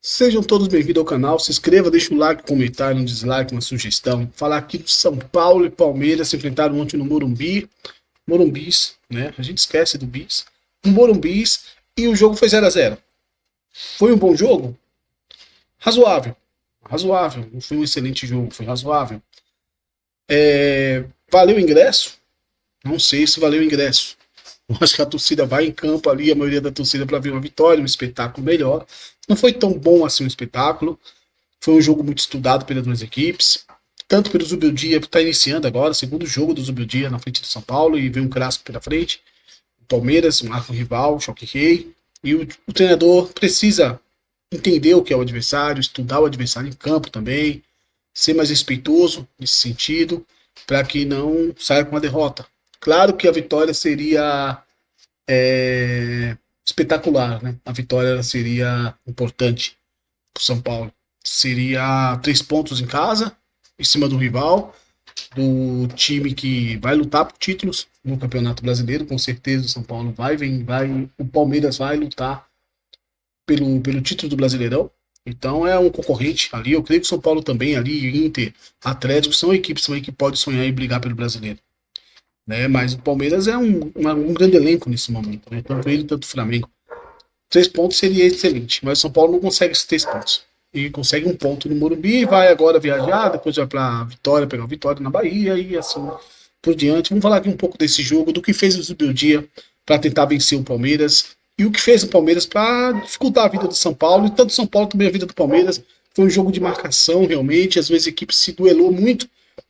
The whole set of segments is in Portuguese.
Sejam todos bem-vindos ao canal, se inscreva, deixa o like, comentário, um dislike, uma sugestão. Falar aqui do São Paulo e Palmeiras se enfrentaram ontem no Morumbi, Morumbis, né? A gente esquece do Bis. No Morumbis e o jogo foi 0-0. Foi um bom jogo? Razoável. Razoável. Não foi um excelente jogo, foi razoável. Valeu o ingresso? Não sei se valeu o ingresso. Eu acho que a torcida vai em campo ali, a maioria da torcida para ver uma vitória, um espetáculo melhor. Não foi tão bom assim o espetáculo. Foi um jogo muito estudado pelas duas equipes. Tanto pelo Zubeldia, que está iniciando agora, segundo jogo do Zubeldia na frente do São Paulo, e vem um clássico pela frente. O Palmeiras, um arco rival, choque rei. E o treinador precisa entender o que é o adversário, estudar o adversário em campo também, ser mais respeitoso nesse sentido, para que não saia com a derrota. Claro que a vitória seria espetacular, né? A vitória seria importante para o São Paulo. Seria 3 pontos em casa, em cima do rival, do time que vai lutar por títulos no Campeonato Brasileiro. Com certeza o São Paulo o Palmeiras vai lutar pelo título do Brasileirão. Então é um concorrente ali. Eu creio que o São Paulo também ali, Inter, Atlético, são equipes também que podem sonhar e brigar pelo Brasileiro. Né? Mas o Palmeiras é um grande elenco nesse momento, né? Tanto ele quanto o Flamengo. 3 pontos seria excelente, mas o São Paulo não consegue esses 3 pontos. E consegue um ponto no Morumbi, vai agora viajar, depois vai para Vitória, pegar o Vitória na Bahia e assim por diante. Vamos falar aqui um pouco desse jogo, do que fez o Zubeldia para tentar vencer o Palmeiras e o que fez o Palmeiras para dificultar a vida do São Paulo, e tanto o São Paulo também a vida do Palmeiras. Foi um jogo de marcação, realmente. Às vezes a equipe se duelou muito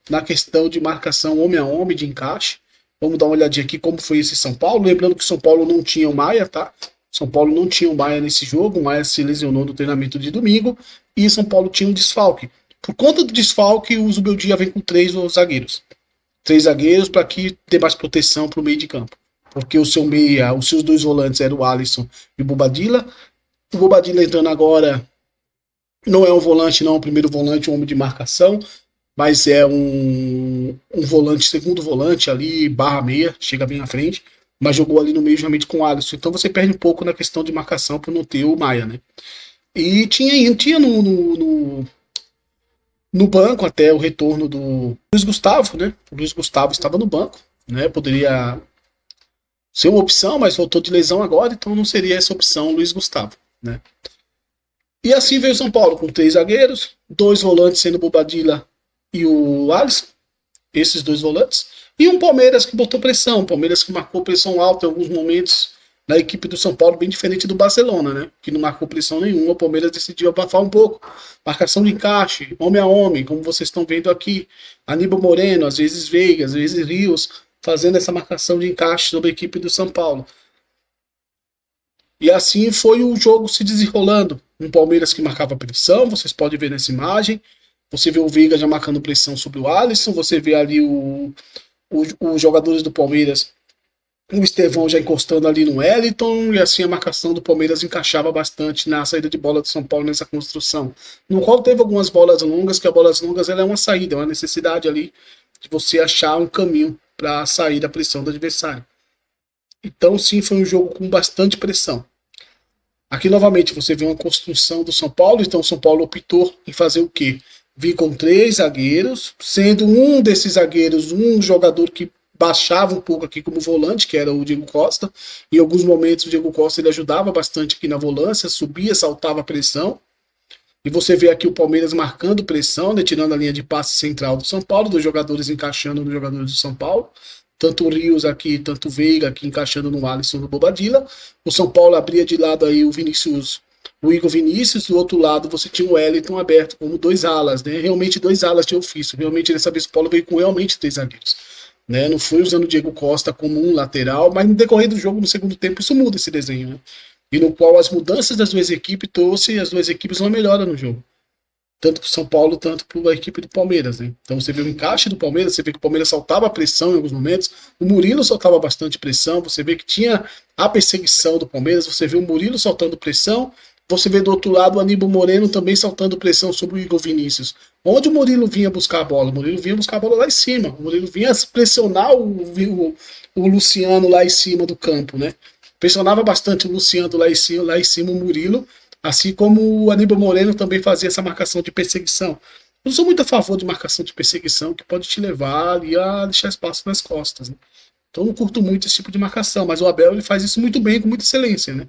na questão de marcação homem a homem, de encaixe. Vamos dar uma olhadinha aqui como foi esse São Paulo. Lembrando que o São Paulo não tinha o Maia, tá? São Paulo não tinha o Maia nesse jogo. O Maia se lesionou no treinamento de domingo. E São Paulo tinha um desfalque. Por conta do desfalque, o Zubeldia vem com 3 zagueiros. 3 zagueiros para que dê mais proteção para o meio de campo. Porque o seu meia, os seus 2 volantes eram o Alisson e o Bobadilla. O Bobadilla entrando agora não é um volante, não é um primeiro volante, um homem de marcação, mas é um volante, segundo volante ali, barra meia, chega bem à frente, mas jogou ali no meio justamente com o Alisson. Então você perde um pouco na questão de marcação por não ter o Maia, né? E tinha no banco até o retorno do Luiz Gustavo, né? O Luiz Gustavo estava no banco, né? Poderia ser uma opção, mas voltou de lesão agora, então não seria essa opção o Luiz Gustavo, né? E assim veio o São Paulo com 3 zagueiros, 2 volantes sendo o Bobadilla e o Alisson, esses 2 volantes, e um Palmeiras que botou pressão, um Palmeiras que marcou pressão alta em alguns momentos na equipe do São Paulo, bem diferente do Barcelona, né? Que não marcou pressão nenhuma. O Palmeiras decidiu abafar um pouco. Marcação de encaixe, homem a homem, como vocês estão vendo aqui. Aníbal Moreno, às vezes Veiga, às vezes Rios, fazendo essa marcação de encaixe sobre a equipe do São Paulo. E assim foi o jogo se desenrolando. Um Palmeiras que marcava pressão, vocês podem ver nessa imagem. Você vê o Veiga já marcando pressão sobre o Alisson, você vê ali os jogadores do Palmeiras, o Estevão já encostando ali no Wellington, e assim a marcação do Palmeiras encaixava bastante na saída de bola do São Paulo nessa construção. No qual teve algumas bolas longas, que a bolas longas ela é uma saída, é uma necessidade ali de você achar um caminho para sair da pressão do adversário. Então sim, foi um jogo com bastante pressão. Aqui novamente você vê uma construção do São Paulo, então o São Paulo optou em fazer o quê? Vir com 3 zagueiros, sendo um desses zagueiros um jogador que baixava um pouco aqui como volante, que era o Diego Costa. Em alguns momentos o Diego Costa ele ajudava bastante aqui na volância, subia, saltava a pressão. E você vê aqui o Palmeiras marcando pressão, né, tirando a linha de passe central do São Paulo, dos jogadores encaixando nos jogadores do São Paulo. Tanto o Rios aqui, tanto o Veiga aqui encaixando no Alisson, no Bobadilla. O São Paulo abria de lado aí o Igor Vinícius, do outro lado você tinha o Wellington aberto como 2 alas, né? Realmente 2 alas de ofício. Realmente dessa vez o Paulo veio com realmente 3 zagueiros. Né? Não foi usando o Diego Costa como um lateral, mas no decorrer do jogo, no segundo tempo, isso muda esse desenho, né? E no qual as mudanças das duas equipes trouxe as duas equipes uma melhora no jogo. Tanto para o São Paulo, tanto para a equipe do Palmeiras, né? Então você vê o encaixe do Palmeiras, você vê que o Palmeiras saltava a pressão em alguns momentos, o Murilo soltava bastante pressão, você vê que tinha a perseguição do Palmeiras, você vê o Murilo soltando pressão, você vê do outro lado o Aníbal Moreno também saltando pressão sobre o Igor Vinícius. Onde o Murilo vinha buscar a bola? O Murilo vinha buscar a bola lá em cima, o Murilo vinha pressionar o Luciano lá em cima do campo, né? Pressionava bastante o Luciano lá em cima o Murilo, Assim como o Aníbal Moreno também fazia essa marcação de perseguição. Eu não sou muito a favor de marcação de perseguição, que pode te levar ali a deixar espaço nas costas, né? Então eu não curto muito esse tipo de marcação, mas o Abel ele faz isso muito bem, com muita excelência, né?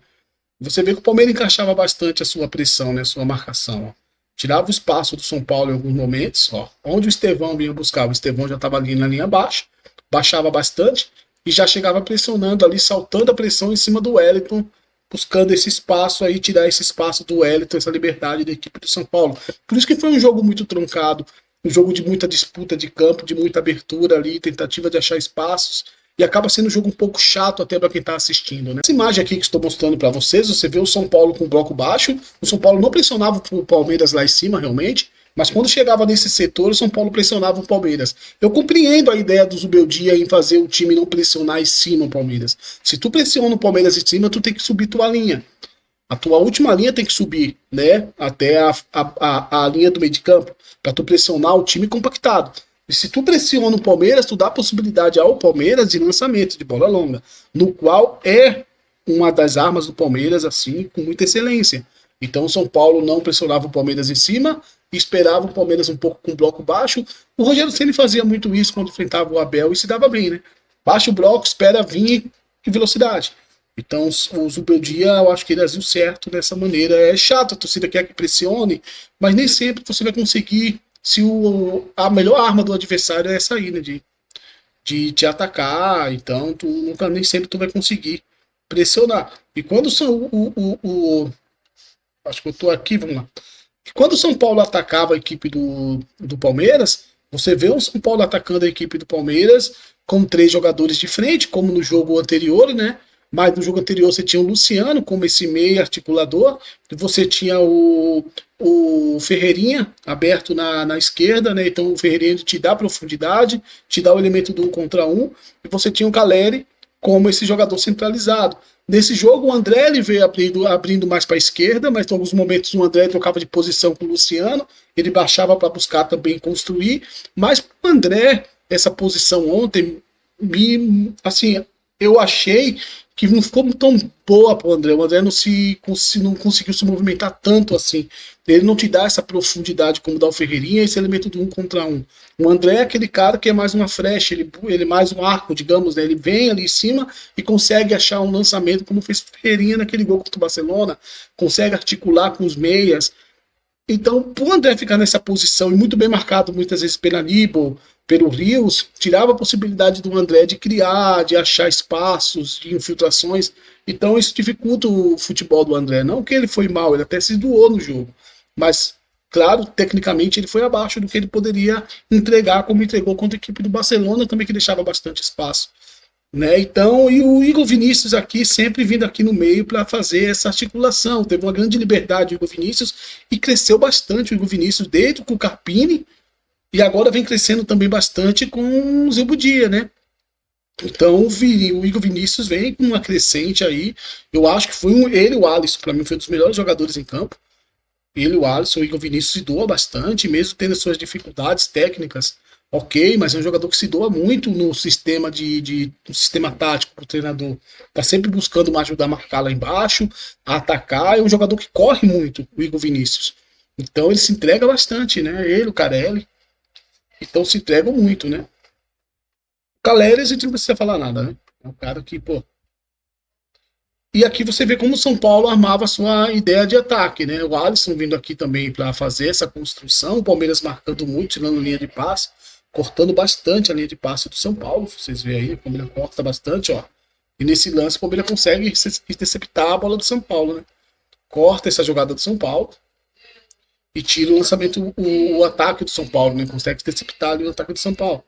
Você vê que o Palmeiras encaixava bastante a sua pressão, né, a sua marcação. Ó. Tirava o espaço do São Paulo em alguns momentos, ó, onde o Estevão vinha buscar, o Estevão já estava ali na linha baixa, baixava bastante e já chegava pressionando ali, saltando a pressão em cima do Wellington, buscando esse espaço aí, tirar esse espaço do Wellington, essa liberdade da equipe do São Paulo. Por isso que foi um jogo muito truncado, um jogo de muita disputa de campo, de muita abertura ali, tentativa de achar espaços, e acaba sendo um jogo um pouco chato até para quem está assistindo, né? Essa imagem aqui que estou mostrando para vocês, você vê o São Paulo com o bloco baixo, o São Paulo não pressionava o Palmeiras lá em cima realmente, mas quando chegava nesse setor, o São Paulo pressionava o Palmeiras. Eu compreendo a ideia do Zubeldia em fazer o time não pressionar em cima o Palmeiras. Se tu pressiona o Palmeiras em cima, tu tem que subir tua linha. A tua última linha tem que subir, né? Até a linha do meio de campo, para tu pressionar o time compactado. E se tu pressiona o Palmeiras, tu dá a possibilidade ao Palmeiras de lançamento de bola longa, no qual é uma das armas do Palmeiras, assim, com muita excelência. Então o São Paulo não pressionava o Palmeiras em cima, esperava o Palmeiras um pouco com o bloco baixo. O Rogério Ceni fazia muito isso quando enfrentava o Abel e se dava bem, né? Baixa o bloco, espera vir em velocidade. Então o Zubeldia, eu acho que ele agiu certo dessa maneira. É chato, a torcida quer que pressione, mas nem sempre você vai conseguir se a melhor arma do adversário é essa aí, né? De te atacar, então tu nunca, nem sempre tu vai conseguir pressionar. E quando são acho que eu tô aqui, vamos lá. Quando o São Paulo atacava a equipe do Palmeiras, você vê o São Paulo atacando a equipe do Palmeiras com 3 jogadores de frente, como no jogo anterior, né? Mas no jogo anterior você tinha o Luciano como esse meio articulador, você tinha o Ferreirinha aberto na esquerda, né? Então o Ferreirinha te dá profundidade, te dá o elemento do 1 contra 1, e você tinha o Caleri como esse jogador centralizado. Nesse jogo, o André ele veio abrindo mais para a esquerda, mas em alguns momentos o André trocava de posição com o Luciano, ele baixava para buscar também construir, mas o André, essa posição ontem, assim, eu achei que não ficou tão boa para o André. O André não conseguiu se movimentar tanto assim. Ele não te dá essa profundidade como dá o Ferreirinha, esse elemento do 1 contra 1. O André é aquele cara que é mais uma flecha, ele é mais um arco, digamos, né? Ele vem ali em cima e consegue achar um lançamento, como fez o Ferreirinha naquele gol contra o Barcelona, consegue articular com os meias. Então, o André ficar nessa posição, e muito bem marcado muitas vezes pela Aníbal, pelo Rios, tirava a possibilidade do André de criar, de achar espaços, de infiltrações. Então isso dificulta o futebol do André. Não que ele foi mal, ele até se doou no jogo. Mas, claro, tecnicamente ele foi abaixo do que ele poderia entregar, como entregou contra a equipe do Barcelona, também que deixava bastante espaço. Né? Então, e o Igor Vinícius aqui, sempre vindo aqui no meio para fazer essa articulação. Teve uma grande liberdade o Igor Vinícius e cresceu bastante o Igor Vinícius, desde com o Carpini, e agora vem crescendo também bastante com o Zé Budia, né? Então o Igor Vinícius vem com uma crescente aí. Eu acho que foi ele e o Alisson, para mim, foi um dos melhores jogadores em campo. Ele e o Alisson, o Igor Vinícius se doa bastante, mesmo tendo suas dificuldades técnicas. Ok, mas é um jogador que se doa muito no sistema no sistema tático pro treinador. Tá sempre buscando ajudar a marcar lá embaixo, a atacar. É um jogador que corre muito, o Igor Vinícius. Então ele se entrega bastante, né? Ele, o Carelli. Então se entregam muito, né? O Caleri a gente não precisa falar nada, né? É um cara que, pô. E aqui você vê como o São Paulo armava a sua ideia de ataque, né? O Alisson vindo aqui também para fazer essa construção, o Palmeiras marcando muito, tirando linha de passe, cortando bastante a linha de passe do São Paulo. Vocês veem aí, o Palmeiras corta bastante, ó. E nesse lance o Palmeiras consegue interceptar a bola do São Paulo, né? Corta essa jogada do São Paulo e tira o lançamento, o ataque do São Paulo, né? Consegue interceptar ali o ataque do São Paulo.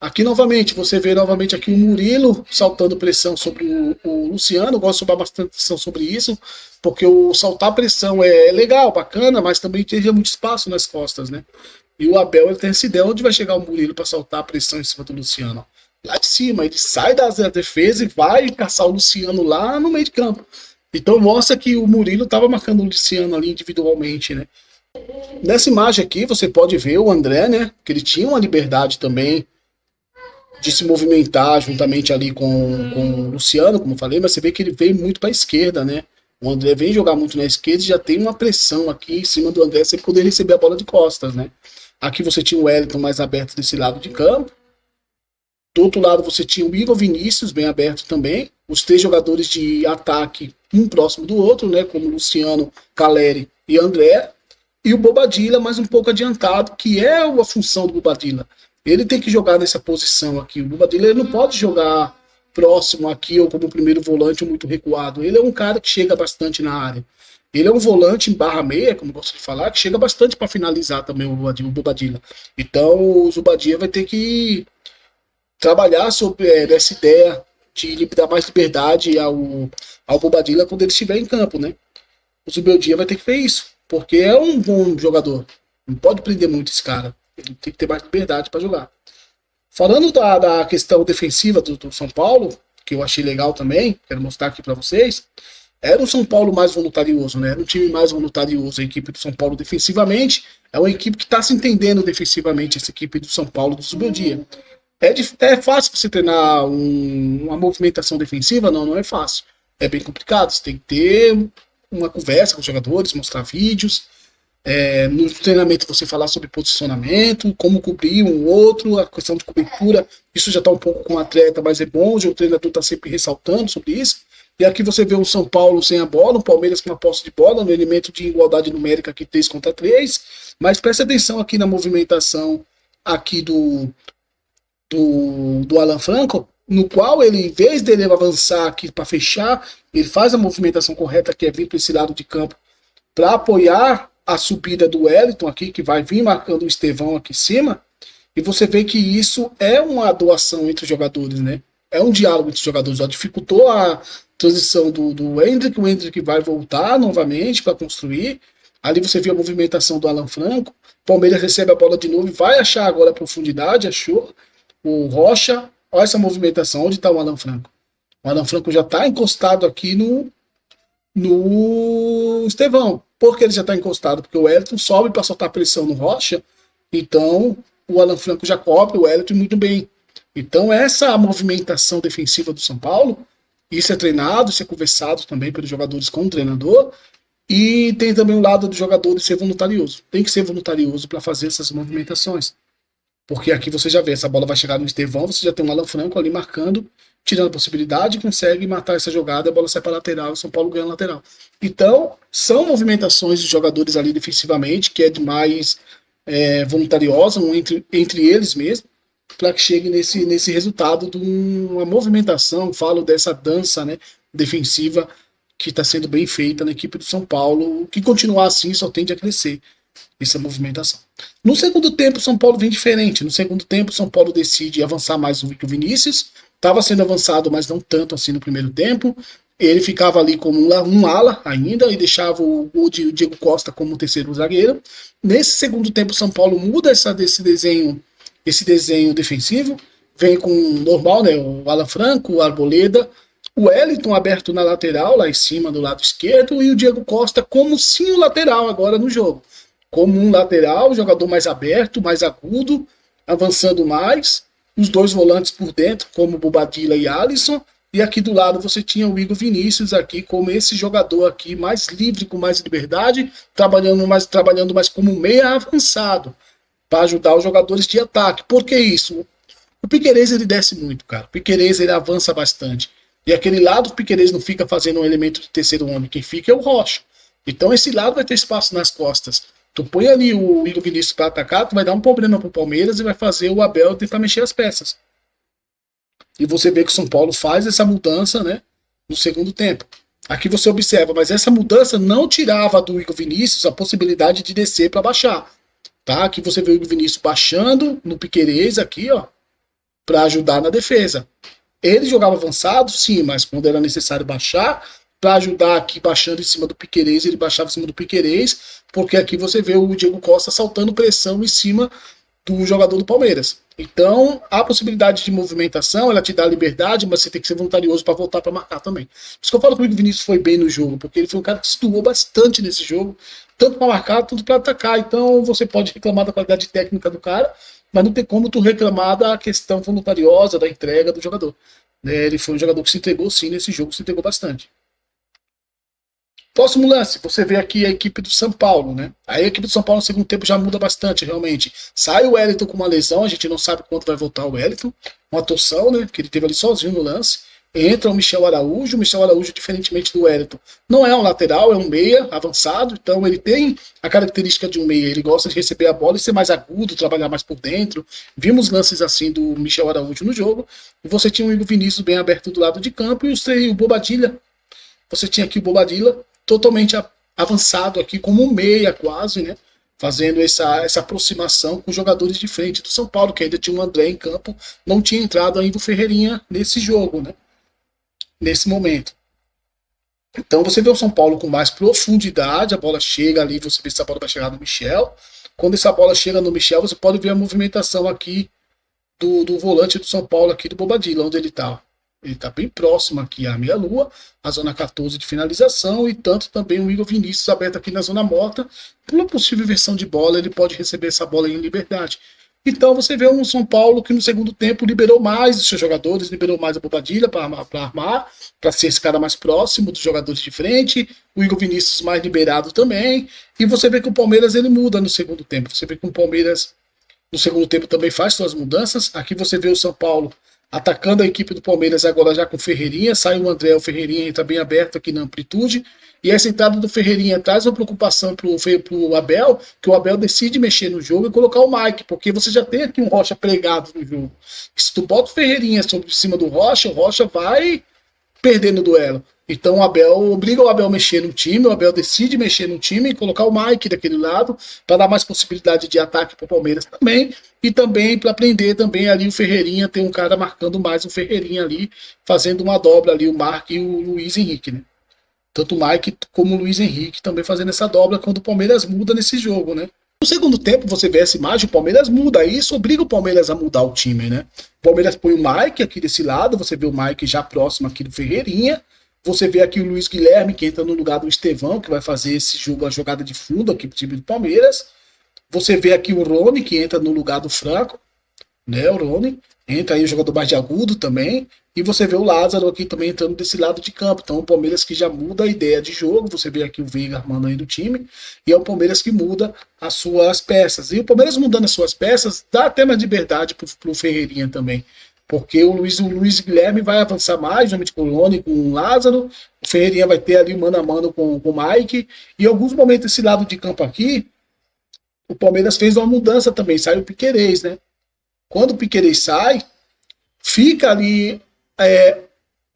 Aqui novamente, você vê novamente aqui o Murilo saltando pressão sobre o Luciano. Eu gosto de chamar bastante atenção sobre isso, porque o saltar pressão é legal, bacana, mas também tem muito espaço nas costas, né? E o Abel ele tem essa ideia onde vai chegar o Murilo para saltar a pressão em cima do Luciano. Lá de cima, ele sai da defesa e vai caçar o Luciano lá no meio de campo. Então mostra que o Murilo estava marcando o Luciano ali individualmente, né? Nessa imagem aqui você pode ver o André, né? Que ele tinha uma liberdade também de se movimentar juntamente ali com o Luciano, como eu falei, mas você vê que ele veio muito para a esquerda, né? O André vem jogar muito na esquerda e já tem uma pressão aqui em cima do André sem poder receber a bola de costas, né? Aqui você tinha o Wellington mais aberto desse lado de campo. Do outro lado você tinha o Igor Vinícius bem aberto também. Os 3 jogadores de ataque, um próximo do outro, né? Como Luciano, Caleri e André. E o Bobadilla mais um pouco adiantado, que é a função do Bobadilla. Ele tem que jogar nessa posição aqui. O Bobadilla ele não pode jogar próximo aqui ou como primeiro volante ou muito recuado. Ele é um cara que chega bastante na área. Ele é um volante em barra meia, como eu gosto de falar, que chega bastante para finalizar também o Bobadilla. Então o Zubadilla vai ter que trabalhar sobre essa ideia de dar mais liberdade ao Bobadilla quando ele estiver em campo, né? O Zubeldia vai ter que ver isso, porque é um bom jogador. Não pode prender muito esse cara. Ele tem que ter mais liberdade para jogar. Falando da questão defensiva do São Paulo, que eu achei legal também, quero mostrar aqui para vocês, era o São Paulo mais voluntarioso, né? Era um time mais voluntarioso, a equipe do São Paulo defensivamente. É uma equipe que está se entendendo defensivamente, essa equipe do São Paulo do Zubeldia. É fácil você treinar uma movimentação defensiva? Não, não é fácil. É bem complicado. Você tem que ter uma conversa com os jogadores, mostrar vídeos. No treinamento você falar sobre posicionamento, como cobrir um outro, a questão de cobertura. Isso já está um pouco com o atleta, mas é bom. O treinador está sempre ressaltando sobre isso. E aqui você vê o São Paulo sem a bola, o Palmeiras com uma posse de bola, no elemento de igualdade numérica aqui 3 contra 3. Mas preste atenção aqui na movimentação aqui do Alan Franco, no qual ele, em vez dele avançar aqui para fechar, ele faz a movimentação correta, que é vir para esse lado de campo, para apoiar a subida do Wellington aqui, que vai vir marcando o Estevão aqui em cima, e você vê que isso é uma doação entre os jogadores, né? É um diálogo entre os jogadores. Ó, dificultou a transição do Hendrick, o Hendrick vai voltar novamente para construir. Ali você viu a movimentação do Alan Franco, Palmeiras recebe a bola de novo e vai achar agora a profundidade, achou o Rocha. Olha essa movimentação, onde está o Alan Franco? O Alan Franco já está encostado aqui no Estevão. Por que ele já está encostado? Porque o Wellington sobe para soltar pressão no Rocha, então o Alan Franco já cobre o Wellington muito bem. Então essa movimentação defensiva do São Paulo, isso é treinado, isso é conversado também pelos jogadores com o treinador, e tem também o lado do jogador de ser voluntarioso. Tem que ser voluntarioso para fazer essas movimentações. Porque aqui você já vê, essa bola vai chegar no Estevão, você já tem um Alan Franco ali marcando, tirando a possibilidade, consegue matar essa jogada, a bola sai para a lateral, o São Paulo ganha a lateral. Então, são movimentações de jogadores ali defensivamente, que é demais voluntariosa, entre eles mesmo, para que chegue nesse resultado de uma movimentação, falo dessa dança, né, defensiva, que está sendo bem feita na equipe do São Paulo, que continuar assim só tende a crescer essa movimentação. No segundo tempo, o São Paulo vem diferente. No segundo tempo, o São Paulo decide avançar mais o Vinícius. Estava sendo avançado, mas não tanto assim no primeiro tempo. Ele ficava ali como um ala ainda e deixava o Diego Costa como terceiro zagueiro. Nesse segundo tempo, o São Paulo muda esse desenho defensivo. Vem com o normal, né? O Alan Franco, o Arboleda, o Wellington aberto na lateral, lá em cima do lado esquerdo, e o Diego Costa como sim o lateral agora no jogo. Como um lateral, jogador mais aberto, mais agudo, avançando mais. Os 2 volantes por dentro, como Bobadilla e Alisson. E aqui do lado você tinha o Igor Vinícius aqui como esse jogador aqui mais livre, com mais liberdade, trabalhando mais como meia avançado, para ajudar os jogadores de ataque. Por que isso? O Piquerez ele desce muito, cara. O Piquerez ele avança bastante. E aquele lado o Piquerez não fica fazendo um elemento de terceiro homem. Quem fica é o Rocha. Então esse lado vai ter espaço nas costas. Tu põe ali o Igor Vinícius para atacar, tu vai dar um problema pro Palmeiras e vai fazer o Abel tentar mexer as peças. E você vê que o São Paulo faz essa mudança, né, no segundo tempo. Aqui você observa, mas essa mudança não tirava do Igor Vinícius a possibilidade de descer para baixar. Tá? Aqui você vê o Igor Vinícius baixando no Piquerez aqui, ó, para ajudar na defesa. Ele jogava avançado, sim, mas quando era necessário baixar, para ajudar aqui baixando em cima do Piquerez, ele baixava em cima do Piquerez, porque aqui você vê o Diego Costa saltando pressão em cima do jogador do Palmeiras. Então, a possibilidade de movimentação, ela te dá liberdade, mas você tem que ser voluntarioso para voltar para marcar também. Por isso que eu falo que o Vinícius foi bem no jogo, porque ele foi um cara que se doou bastante nesse jogo, tanto para marcar, tanto para atacar. Então, você pode reclamar da qualidade técnica do cara, mas não tem como tu reclamar da questão voluntariosa, da entrega do jogador. Ele foi um jogador que se entregou sim nesse jogo, se entregou bastante. Próximo lance, você vê aqui a equipe do São Paulo, né? Aí a equipe do São Paulo no segundo tempo já muda bastante, realmente. Sai o Wellington com uma lesão, a gente não sabe quando vai voltar o Wellington. Uma torção, né? Que ele teve ali sozinho no lance. Entra o Michel Araújo, diferentemente do Wellington, não é um lateral, é um meia avançado, então ele tem a característica de um meia, ele gosta de receber a bola e ser mais agudo, trabalhar mais por dentro. Vimos lances assim do Michel Araújo no jogo, e você tinha o Igor Vinícius bem aberto do lado de campo, e o Bobadilla, você tinha aqui o Bobadilla totalmente avançado aqui, como um meia quase, né? Fazendo essa aproximação com os jogadores de frente do São Paulo, que ainda tinha o André em campo, não tinha entrado ainda o Ferreirinha nesse jogo, né? Nesse momento. Então você vê o São Paulo com mais profundidade, a bola chega ali, você vê se a bola vai chegar no Michel. Quando essa bola chega no Michel, você pode ver a movimentação aqui do volante do São Paulo, aqui do Bobadilla, onde ele está. Ele está bem próximo aqui à meia-lua, a zona 14 de finalização, e tanto também o Igor Vinícius aberto aqui na zona morta. Por uma possível versão de bola, ele pode receber essa bola em liberdade. Então você vê um São Paulo que no segundo tempo liberou mais os seus jogadores, liberou mais a Bobadilla para armar, para ser esse cara mais próximo dos jogadores de frente, o Igor Vinícius mais liberado também, e você vê que o Palmeiras ele muda no segundo tempo. Você vê que o Palmeiras no segundo tempo também faz suas mudanças. Aqui você vê o São Paulo atacando a equipe do Palmeiras agora já com o Ferreirinha, sai o André, o Ferreirinha entra bem aberto aqui na amplitude, e essa entrada do Ferreirinha traz uma preocupação pro Abel, que o Abel decide mexer no jogo e colocar o Mike, porque você já tem aqui um Rocha pregado no jogo. Se tu bota o Ferreirinha sobre cima do Rocha, o Rocha vai perder no duelo. Então o Abel obriga o Abel a mexer no time, o Abel decide mexer no time e colocar o Mike daquele lado para dar mais possibilidade de ataque para o Palmeiras também, e também para prender também ali o Ferreirinha, ter um cara marcando mais o Ferreirinha ali, fazendo uma dobra ali, o Mark e o Luiz Henrique, né? Tanto o Mike como o Luiz Henrique também fazendo essa dobra quando o Palmeiras muda nesse jogo, né? No segundo tempo, você vê essa imagem, o Palmeiras muda, isso obriga o Palmeiras a mudar o time, né? O Palmeiras põe o Mike aqui desse lado, você vê o Mike já próximo aqui do Ferreirinha, você vê aqui o Luiz Guilherme, que entra no lugar do Estevão, que vai fazer esse jogo, a jogada de fundo aqui pro time do Palmeiras. Você vê aqui o Rony, que entra no lugar do Franco, né? O Rony entra aí o jogador mais de agudo também. E você vê o Lázaro aqui também entrando desse lado de campo. Então o Palmeiras que já muda a ideia de jogo. Você vê aqui o Veiga armando aí do time. E é o Palmeiras que muda as suas peças. E o Palmeiras mudando as suas peças dá até mais liberdade pro Ferreirinha também. Porque o Luiz Guilherme vai avançar mais, justamente com o Rony, com o Lázaro. O Ferreirinha vai ter ali mano a mano com o Mike. E em alguns momentos esse lado de campo aqui, o Palmeiras fez uma mudança também. Sai o Piquerez, né? Quando o Piquerez sai, fica ali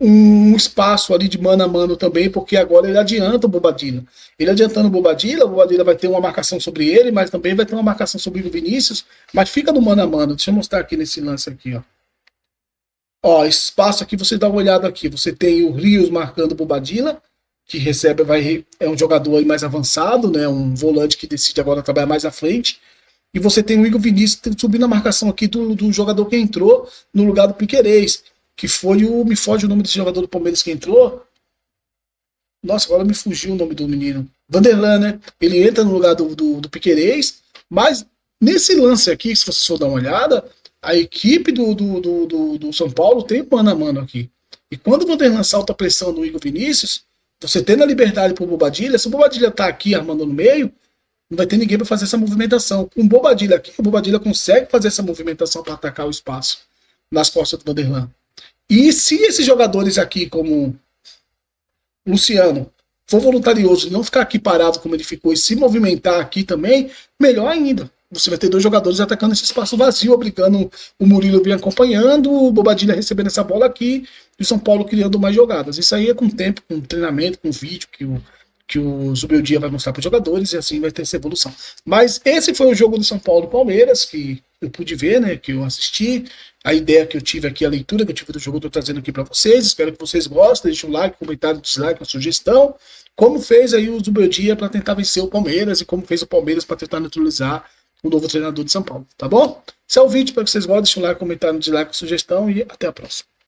um espaço ali de mano a mano também, porque agora ele adianta o Bobadilla. Ele adiantando o Bobadilla vai ter uma marcação sobre ele, mas também vai ter uma marcação sobre o Vinícius, mas fica no mano a mano. Deixa eu mostrar aqui nesse lance aqui, ó. Ó, esse espaço aqui, você dá uma olhada aqui. Você tem o Rios marcando o Bobadilla, que recebe, é um jogador aí mais avançado, né? Um volante que decide agora trabalhar mais à frente. E você tem o Igor Vinícius subindo a marcação aqui do jogador que entrou no lugar do Piquerez, que foi me foge o nome desse jogador do Palmeiras que entrou. Nossa, agora me fugiu o nome do menino. Vanderlan, né? Ele entra no lugar do Piquerez, mas nesse lance aqui, se você for dar uma olhada, a equipe do São Paulo tem mano a mano aqui. E quando o Vanderlan salta a pressão no Igor Vinícius, você tendo a liberdade pro Bobadilla, se o Bobadilla tá aqui armando no meio, não vai ter ninguém para fazer essa movimentação. Com o Bobadilla aqui, o Bobadilla consegue fazer essa movimentação para atacar o espaço nas costas do Vanderlan. E se esses jogadores aqui, como Luciano, for voluntarioso e não ficar aqui parado como ele ficou e se movimentar aqui também, melhor ainda. Você vai ter dois jogadores atacando esse espaço vazio, obrigando o Murilo vir acompanhando, o Bobadilla recebendo essa bola aqui e o São Paulo criando mais jogadas. Isso aí é com tempo, com treinamento, com vídeo que o Zubeldia vai mostrar para os jogadores, e assim vai ter essa evolução. Mas esse foi o jogo do São Paulo e Palmeiras, que eu pude ver, né, que eu assisti, a ideia que eu tive aqui, a leitura que eu tive do jogo, eu estou trazendo aqui para vocês, espero que vocês gostem, deixem um like, comentário, dislike, uma sugestão, como fez aí o Zubeldia para tentar vencer o Palmeiras, e como fez o Palmeiras para tentar neutralizar o novo treinador de São Paulo, tá bom? Esse é o vídeo, espero que vocês gostem, deixem um like, comentário, dislike, sugestão, e até a próxima.